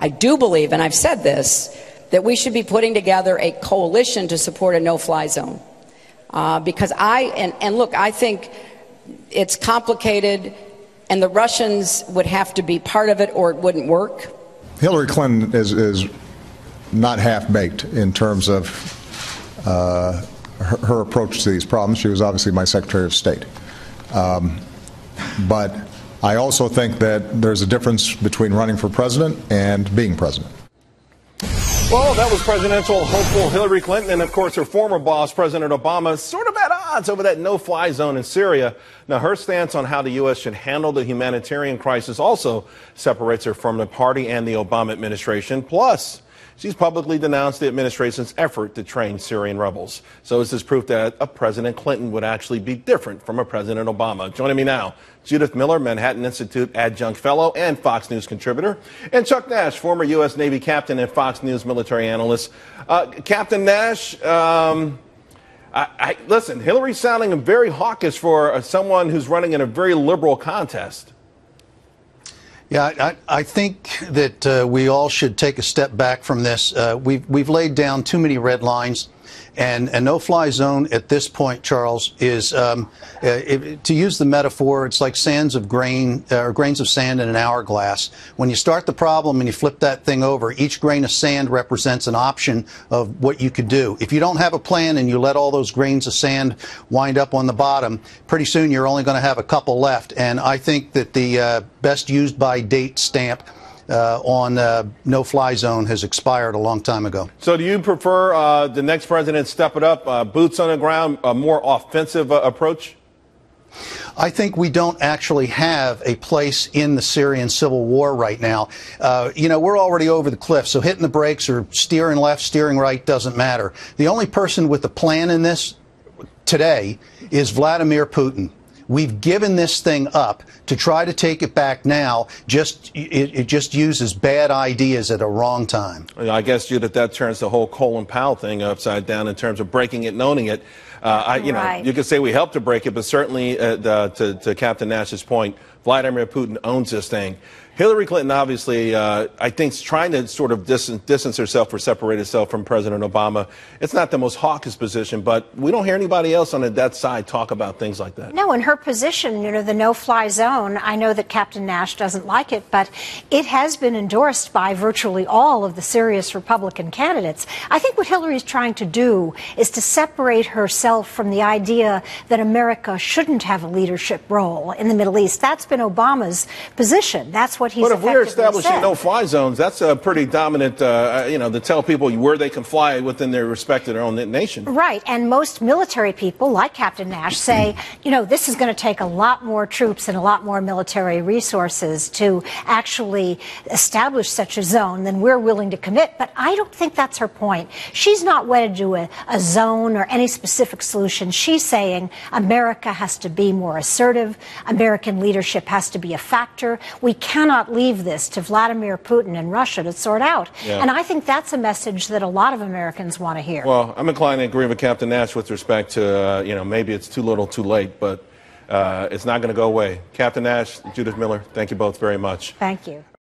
I do believe, and I've said this, that we should be putting together a coalition to support a no-fly zone. Because look, I think it's complicated, and the Russians would have to be part of it or it wouldn't work. Hillary Clinton is not half-baked in terms of her approach to these problems. She was obviously my Secretary of State. But I also think that there's a difference between running for president and being president. Well, that was presidential hopeful Hillary Clinton and, of course, her former boss, President Obama, sort of at odds over that no-fly zone in Syria. Now, her stance on how the U.S. should handle the humanitarian crisis also separates her from the party and the Obama administration. Plus, she's publicly denounced the administration's effort to train Syrian rebels. So is this proof that a President Clinton would actually be different from a President Obama? Joining me now, Judith Miller, Manhattan Institute Adjunct Fellow and Fox News contributor, and Chuck Nash, former U.S. Navy captain and Fox News military analyst. Captain Nash, listen, Hillary's sounding very hawkish for someone who's running in a very liberal contest. Yeah, I think that we all should take a step back from this. We've laid down too many red lines, and a no-fly zone at this point, Charles, is to use the metaphor, it's like sands of grain or grains of sand in an hourglass. When you start the problem and you flip that thing over, each grain of sand represents an option of what you could do. If you don't have a plan and you let all those grains of sand wind up on the bottom, pretty soon you're only going to have a couple left. And I think that the best used by date stamp on no-fly zone has expired a long time ago. So do you prefer the next president step it up, boots on the ground, a more offensive approach? I think we don't actually have a place in the Syrian civil war right now. You know, we're already over the cliff, so hitting the brakes or steering left, steering right doesn't matter. The only person with a plan in this today is Vladimir Putin. We've given this thing up. To try to take it back now, it just uses bad ideas at a wrong time. I guess, Judith, that turns the whole Colin Powell thing upside down in terms of breaking it and owning it. You know, you could say we helped to break it, but certainly to Captain Nash's point, Vladimir Putin owns this thing. Hillary Clinton, obviously, I think, is trying to sort of distance herself or separate herself from President Obama. It's not the most hawkish position, but we don't hear anybody else on that side talk about things like that. No, in her position, you know, the no-fly zone, I know that Captain Nash doesn't like it, but it has been endorsed by virtually all of the serious Republican candidates. I think what Hillary is trying to do is to separate herself from the idea that America shouldn't have a leadership role in the Middle East. That's been Obama's position. That's what he's effectively said. But if we're establishing no-fly zones, that's a pretty dominant, you know, to tell people where they can fly within their respective their own nation. Right, and most military people, like Captain Nash, say, you know, this is going to take a lot more troops and a lot more military resources to actually establish such a zone than we're willing to commit. But I don't think that's her point. She's not wedded to a zone or any specific solution. She's saying America has to be more assertive. American leadership has to be a factor. We cannot leave this to Vladimir Putin and Russia to sort out. Yeah. And I think that's a message that a lot of Americans want to hear. Well, I'm inclined to agree with Captain Nash with respect to, you know, maybe it's too little too late, but it's not going to go away. Captain Nash, Judith Miller, thank you both very much. Thank you.